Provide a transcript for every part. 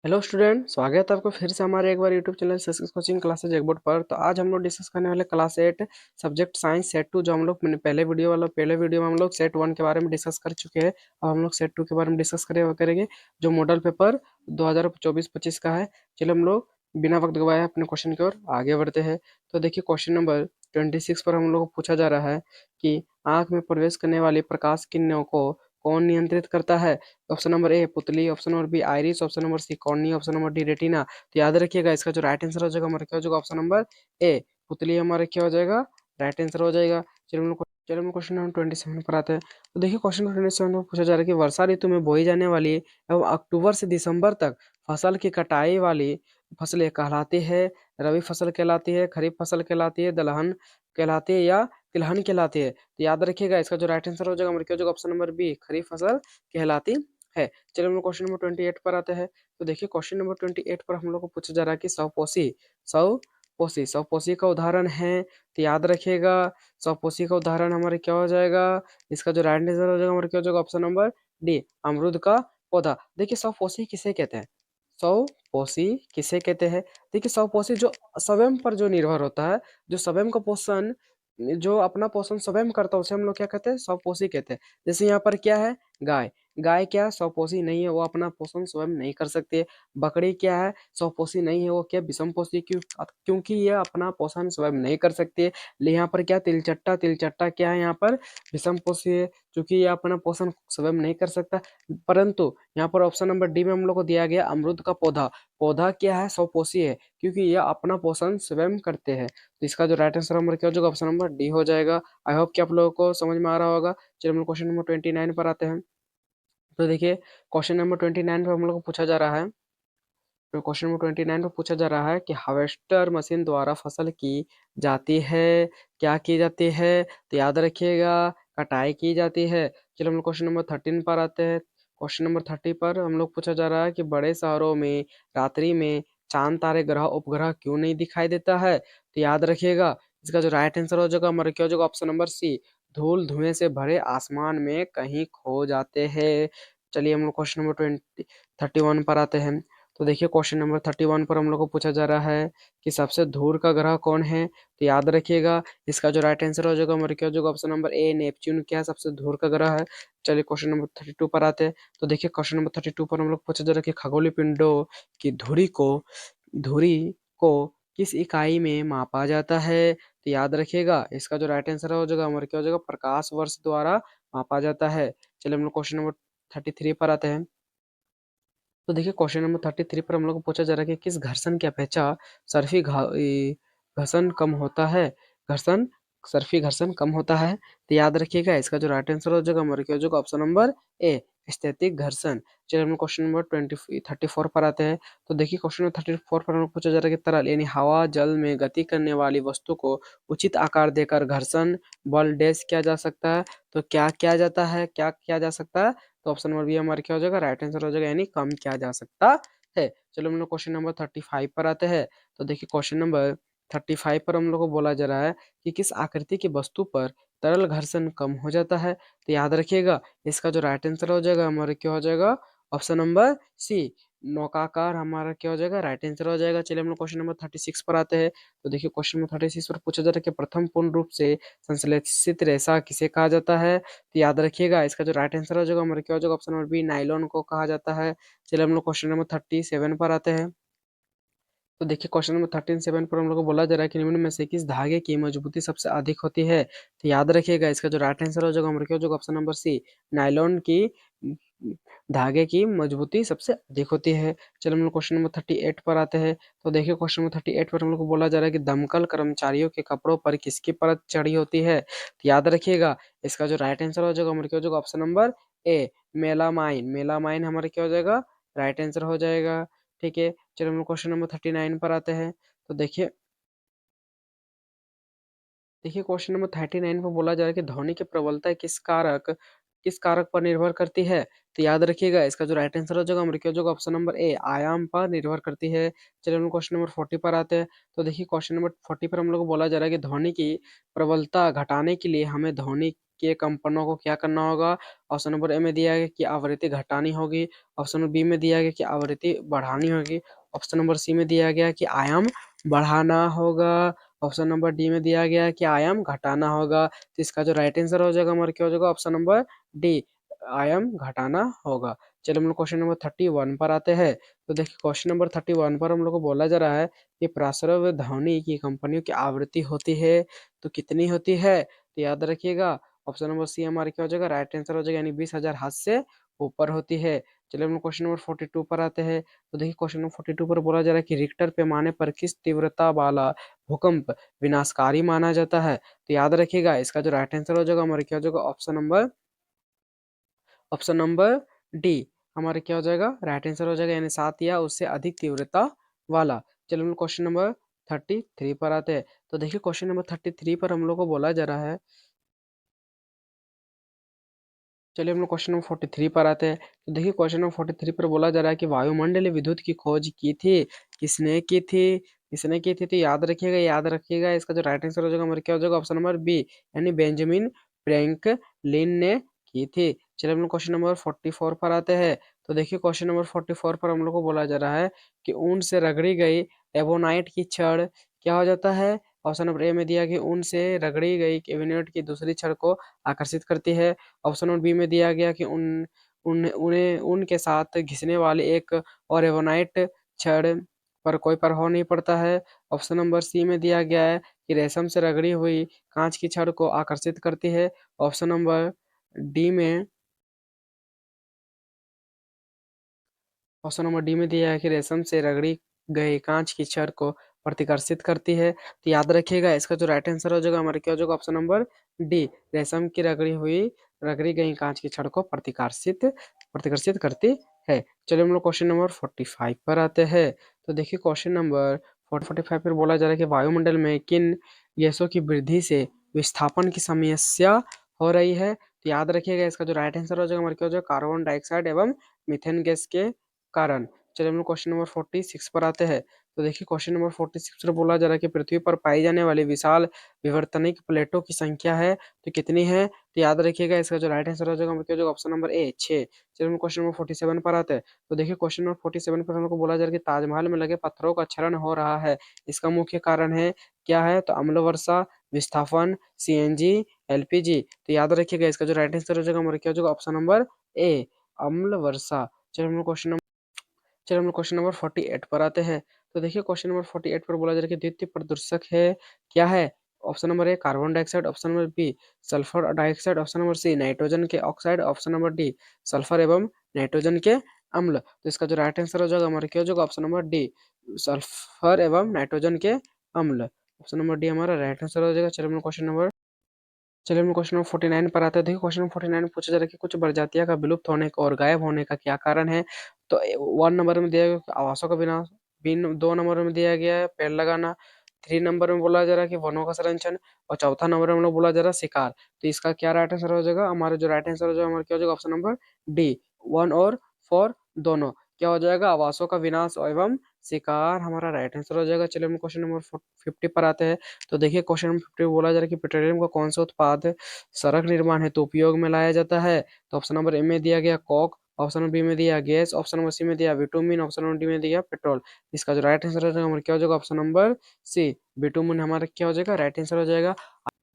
Hello student, स्वागत है आपको फिर से हमारे एक बार YouTube channel success coaching classes एकबोर्ड पर। तो आज हम लोग डिस्कस करने वाले क्लास 8 सब्जेक्ट साइंस सेट 2। जो हम लोग पहले वीडियो में हम लोग सेट 1 के बारे में डिस्कस कर चुके हैं। अब हम लोग सेट 2 के बारे में डिस्कस करेंगे जो मॉडल पेपर 2024-25 का है। चलो हम लोग बिना वक्त गवाए अपने क्वेश्चन की ओर आगे बढ़ते हैं। तो देखिए, क्वेश्चन नंबर 26 पर हम लोग को पूछा जा रहा है कि आंख में प्रवेश करने वाली प्रकाश किरणों को कौन नियंत्रित करता है। ऑप्शन नंबर ए पुतली, option number B iris, option number C cornea, option number D retina. तो याद रखिएगा, इसका जो राइट आंसर हो जाएगा हमारा क्या हो जाएगा, ऑप्शन नंबर ए पुतली हमारा क्या हो जाएगा, राइट आंसर हो जाएगा। चलिए हम क्वेश्चन नंबर 27 पर आते हैं। तो देखिए, क्वेश्चन नंबर 27 में पूछा जा रहा है कि वर्षा ऋतु में बोई जाने वाली एवं अक्टूबर से दिसंबर तक फसल की कटाई वाली फसलें कहलाती है। रबी फसल कहलाती है, खरीफ फसल कहलाती है, दलहन कहलाती है या तिलहन कहलाती है। तो याद रखिएगा, इसका जो राइट आंसर हो जाएगा हमारा क्या हो जाएगा, ऑप्शन नंबर बी खरीफ फसल कहलाती है। चलिए हम लोग क्वेश्चन नंबर 28 पर आते हैं। तो देखिए, क्वेश्चन नंबर 28 पर हम लोग को पूछा जा रहा है कि सौपोषी का उदाहरण है। तो याद रखिएगा, सौपोषी का उदाहरण हमारे क्या हो जाएगा, इसका जो राइट आंसर हो जाएगा हमारे क्या हो जाएगा, ऑप्शन नंबर डी अमरूद का पौधा। देखिए, सौपोषी किसे कहते हैं, सौपोषी किसे कहते हैं। देखिए, सौपोषी जो स्वयं पर जो निर्भर होता है, जो स्वयं का पोषण, जो अपना पोषण स्वयं करता है, उसे हम लोग क्या कहते हैं, स्वपोषी कहते हैं। जैसे यहाँ पर क्या है, गाय। गाय क्या स्वपोषी नहीं है, वो अपना पोषण स्वयं नहीं कर सकती है। बकरी क्या है, स्वपोषी नहीं है, वो क्या विषमपोषी, क्योंकि ये अपना पोषण स्वयं नहीं कर सकती है। यहाँ पर क्या तिलचट्टा, तिलचट्टा क्या है, यहाँ पर विषमपोषी है, क्योंकि ये अपना पोषण स्वयं नहीं कर सकता। परंतु यहाँ पर ऑप्शन नंबर डी में हम लोग को दिया गया अमरूद का पौधा। पौधा क्या है, स्वपोषी है, क्योंकि यह अपना पोषण स्वयं करते हैं। तो इसका जो राइट आंसर हमारा क्या हो जाएगा, ऑप्शन नंबर डी हो जाएगा। आई होप कि आप लोगों को समझ में आ रहा होगा। चलिए हम लोग क्वेश्चन नंबर 29 पर आते हैं। तो देखिए, क्वेश्चन नंबर 29 पे हम लोग को पूछा जा रहा है। तो क्वेश्चन नंबर 29 पे पूछा जा रहा है कि हार्वेस्टर मशीन द्वारा फसल की जाती है, क्या की जाती है। तो याद रखिएगा, कटाई की जाती है। चलो हम लोग क्वेश्चन नंबर 13 पर आते हैं। क्वेश्चन नंबर 30 पर हम लोग पूछा जा रहा है कि बड़े शहरों में रात्रि में चांद तारे ग्रह उपग्रह क्यों नहीं दिखाई देता है। तो याद रखिएगा, इसका जो राइट आंसर हो जाएगा हमारा क्या हो जाएगा, ऑप्शन नंबर सी धूल धुएं से भरे आसमान में कहीं खो जाते हैं। चलिए हम लोग क्वेश्चन नंबर 31 पर आते हैं। तो देखिए, क्वेश्चन नंबर 31 पर हम लोग को पूछा जा रहा है कि सबसे दूर का ग्रह कौन है। तो याद रखिएगा, इसका जो राइट आंसर हो जाएगा हमारे क्या हो जाएगा, ऑप्शन नंबर ए नेपच्यून क्या सबसे दूर का ग्रह है। चलिए क्वेश्चन नंबर 32 पर आते हैं। तो देखिए, क्वेश्चन नंबर 32 पर हम लोग पूछा जा रहा है कि खगोलीय पिंडों की धुरी को किस इकाई में मापा जाता है। तो याद रखिएगा, इसका जो राइट आंसर हो जाएगा हमारे क्या हो जाएगा, प्रकाश वर्ष द्वारा मापा जाता है। चलिए हम लोग क्वेश्चन नंबर 33 पर आते हैं। तो देखिए, क्वेश्चन नंबर 33 पर हम लोग को पूछा जा रहा है कि किस घर्षण की अपेक्षा सर्फी घर्षण कम होता है। घर्षण सर्फी घर्षण कम होता है। तो याद रखिएगा, इसका जो राइट आंसर हो जाएगा हमारे क्या हो जाएगा, ऑप्शन नंबर ए स्थैतिक घर्षण। चलिए हम क्वेश्चन नंबर 34 पर आते हैं। तो देखिए, क्वेश्चन नंबर 34 पर हम लोग पूछा जा रहा है कि तरल यानी हवा जल में गति करने वाली वस्तु को उचित आकार देकर घर्षण बल डैश किया जा सकता है। तो क्या किया जाता है, क्या किया जा सकता है। तो ऑप्शन नंबर बी हमारा क्या हो जाएगा, राइट आंसर हो जाएगा, यानी कम किया जा सकता है। चलो हम लोग क्वेश्चन नंबर 35 पर आते हैं। तो देखिए, क्वेश्चन नंबर 35 पर हम लोग को बोला जा रहा है कि किस आकृति की वस्तु पर तरल घर्षण कम हो जाता है। तो याद रखिएगा, इसका जो राइट आंसर हो जाएगा हमारा क्या हो जाएगा, ऑप्शन नंबर सी नौकाकार हमारा क्या हो जाएगा, राइट आंसर हो जाएगा। चलिए हम लोग क्वेश्चन नंबर 36 पर आते हैं। तो देखिए, क्वेश्चन नंबर 36 पर पूछा जा रहा है कि प्रथम पूर्ण रूप से संश्लेषित रेशा किसे कहा जाता है। तो याद रखिएगा, इसका जो राइट आंसर हो जाएगा हमारा क्या हो जाएगा, ऑप्शन नंबर बी नाइलॉन को कहा जाता है। चलिए हम लोग क्वेश्चन नंबर 37 पर आते हैं। तो देखिए, क्वेश्चन नंबर 37 पर हम लोग को बोला जा रहा है कि निम्न में से किस धागे की मजबूती सबसे अधिक होती है। तो याद रखिएगा, इसका जो राइट आंसर हो जाएगा हमारा क्या हो जाएगा, ऑप्शन नंबर सी नायलॉन की धागे की मजबूती सबसे अधिक होती है। चलिए हम लोग क्वेश्चन नंबर 38 पर आते हैं। तो देखिए, क्वेश्चन नंबर 38 पर हम लोग को बोला जा रहा है कि दमकल कर्मचारियों के कपड़ों पर किसकी परत चढ़ी होती है। तो याद रखिएगा, इसका जो राइट आंसर हो जाएगा हमारा क्या हो जाएगा, ऑप्शन नंबर ए मेलामाइन। मेलामाइन हमारा क्या हो जाएगा, राइट आंसर हो जाएगा। ठीक है, चलिए हम लोग क्वेश्चन नंबर 39 पर आते हैं। तो देखिए क्वेश्चन नंबर 39 पर बोला जा रहा है कि ध्वनि की प्रबलता किस कारक पर निर्भर करती है। तो याद रखिएगा, इसका जो राइट आंसर हो जाएगा हमारे क्या हो जाएगा, ऑप्शन नंबर ए आयाम पर निर्भर करती है। चलिए हम क्वेश्चन नंबर 40 पर आते हैं। तो देखिए, क्वेश्चन नंबर 40 पर हम लोग को बोला जा रहा है कि ध्वनि की प्रबलता घटाने के लिए हमें ध्वनि के कंपनों को क्या करना होगा। ऑप्शन नंबर ए में दिया गया कि आवृत्ति घटानी होगी। ऑप्शन नंबर बी में दिया गया कि आवृत्ति बढ़ानी होगी। ऑप्शन नंबर सी में दिया गया कि आयाम बढ़ाना होगा। ऑप्शन नंबर डी में दिया गया है कि आयाम घटाना होगा। तो इसका जो राइट आंसर हो जाएगा हमारा क्या हो जाएगा, ऑप्शन नंबर डी, आयाम घटाना होगा। चलिए हम लोग क्वेश्चन नंबर 31 पर आते हैं। तो देखिए क्वेश्चन नंबर 31 पर हम लोग को बोला जा रहा है कि प्रासरव ध्वनि की कंपनियों की आवृत्ति होती है तो कितनी होती है। तो याद रखिएगा ऑप्शन नंबर सी हमारा क्या हो जाएगा, राइट आंसर हो जाएगा, यानी 20,000 हर्ट्ज से ऊपर होती है। चलिए हम लोग क्वेश्चन नंबर 42 पर आते हैं। तो देखिए क्वेश्चन नंबर 42 पर बोला जा रहा है कि रिक्टर पैमाने पर किस तीव्रता वाला भूकंप विनाशकारी माना जाता है। तो याद रखिएगा इसका जो राइट आंसर हो जाएगा हमारे क्या हो जाएगा, ऑप्शन नंबर डी हमारे क्या हो जाएगा, राइट आंसर हो जाएगा, यानी 7 या उससे अधिक तीव्रता वाला। चलिए हम लोग क्वेश्चन नंबर 33 पर आते हैं। तो देखिए क्वेश्चन नंबर 33 पर हम लोग को बोला जा रहा है, चलिए हम लोग क्वेश्चन नंबर 43 पर आते हैं। तो देखिए क्वेश्चन नंबर 43 पर बोला जा रहा है कि वायुमंडलीय विद्युत की खोज की थी, किसने की थी तो याद रखिएगा इसका जो राइट आंसर हो जाएगा हमारा क्या हो जाएगा, ऑप्शन नंबर बी, यानी बेंजामिन फ्रैंकलिन ने की थी। चलिए हम लोग क्वेश्चन नंबर 44 पर आते हैं। तो देखिए क्वेश्चन नंबर 44 पर हम लोग को बोला जा रहा है कि ऊन से रगड़ी गई एवोनाइट की छड़ क्या हो जाता है। ऑप्शन नंबर ए में दिया कि ऊन से रगड़ी गई एवोनाइट की दूसरी छड़ को आकर्षित करती है। ऑप्शन नंबर बी में दिया गया कि उन उन उन्हें उनके साथ घिसने वाले एक और एवोनाइट छड़ पर कोई प्रभाव नहीं पड़ता है। ऑप्शन नंबर सी में दिया गया है कि रेशम से रगड़ी हुई कांच की छड़ को आकर्षित करती है। ऑप्शन नंबर डी में ऑप्शन नंबर डी में दिया है कि रेशम से रगड़ी गई कांच की छड़ को प्रतिकर्षित करती है। तो याद रखिएगा इसका जो राइट आंसर हो जाएगा हमारे क्या हो जाएगा, ऑप्शन नंबर डी, रेशम की रगड़ी गई कांच की छड़ को प्रतिकर्षित प्रतिकर्षित करती है। चलिए हम लोग क्वेश्चन नंबर 45 पर आते हैं। तो देखिए क्वेश्चन नंबर 45 पर बोला जा रहा है कि वायुमंडल में किन गैसों की वृद्धि से विस्थापन की समस्या हो रही है। तो याद रखिएगा इसका जो राइट आंसर हो जाएगा हमारे क्या हो जाएगा, कार्बन डाइऑक्साइड एवं मीथेन गैस के कारण। चलिए हम लोग क्वेश्चन नंबर 46 पर आते हैं। तो देखिए क्वेश्चन नंबर 46 पर बोला जा रहा है कि पृथ्वी पर पाई जाने वाली विशाल विवर्तनिक प्लेटों की संख्या है तो कितनी है। तो याद रखिएगा इसका जो राइट आंसर हो जाएगा क्या हो जाएगा, ऑप्शन नंबर ए 6। चलिए हम क्वेश्चन नंबर 47 पर आते हैं। तो देखिए क्वेश्चन नंबर 47 पर हम लोग को बोला जा रहा है कि ताजमहल में लगे पत्थरों का क्षरण हो रहा है, इसका मुख्य कारण है क्या है। तो अम्ल वर्षा, विस्थापन, सीएनजी, एलपीजी। तो याद रखिएगा इसका जो राइट आंसर हो जाएगा हमारा क्या हो जाएगा, ऑप्शन नंबर ए, अम्ल वर्षा। चलिए हम लोग क्वेश्चन नंबर 48 पर आते हैं। तो देखिए क्वेश्चन नंबर 48 पर बोला जा रहा है कि द्वितीय प्रदूषक है क्या है। Option number A carbon dioxide, option number B sulphur dioxide, option number C nitrogen के oxide, option number D sulphur एवं नाइट्रोजन के अम्ल। तो इसका जो राइट आंसर हो जाएगा हमारा क्या हो जाएगा, ऑप्शन नंबर डी, सल्फर एवं नाइट्रोजन के अम्ल। ऑप्शन नंबर डी हमारा राइट आंसर हो जाएगा। चलिए हम क्वेश्चन नंबर 49 पर आते हैं। देखिए क्वेश्चन नंबर 49 में पूछा जा रहा है कि कुछ प्रजातियां का विलुप्त होने का और गायब होने का क्या कारण है। तो 1 नंबर में दिया गया कि आवासों का विनाश, बिन 2 नंबर में दिया गया है पेड़ लगाना, 3 नंबर में बोला जा रहा है कि वनों का संरक्षण, और चौथा नंबर में हम लोग बोला जा रहा है शिकार। तो इसका क्या राइट आंसर हो जाएगा, हमारा जो राइट आंसर हो जाएगा हमारा क्या हो जाएगा, ऑप्शन नंबर डी, 1 और 4 दोनों क्या हो जाएगा, आवासों का विनाश एवं शिकार हमारा राइट आंसर हो जाएगा। चलिए हम क्वेश्चन नंबर 50 पर आते हैं। तो देखिए क्वेश्चन नंबर 50 में बोला जा रहा है कि पेट्रोलियम का कौन सा उत्पाद सड़क निर्माण हेतु उपयोग में लाया जाता है। तो ऑप्शन नंबर ए में दिया गया कोक, ऑप्शन नंबर बी में दिया गैस, ऑप्शन नंबर सी में दिया विटामिन, ऑप्शन नंबर डी में दिया पेट्रोल। इसका जो राइट आंसर हो जाएगा हमारा क्या हो जाएगा, ऑप्शन नंबर सी, विटामिन हमारा क्या हो जाएगा, राइट आंसर हो जाएगा।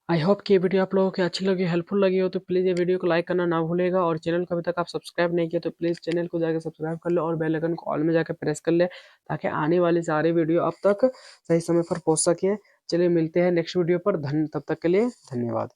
आई होप कि ये वीडियो आप लोगों को अच्छी लगी, हेल्पफुल लगी हो, तो प्लीज़ ये वीडियो को लाइक करना ना भूलेगा, और चैनल को अभी तक आप सब्सक्राइब नहीं किया तो प्लीज़ चैनल को जाकर सब्सक्राइब कर लो और बेल आइकन को ऑल में जाकर प्रेस कर ले, ताकि आने वाली सारी वीडियो अब तक सही समय पर पहुंच सके। चलिए मिलते हैं नेक्स्ट वीडियो पर, तब तक के लिए धन्यवाद।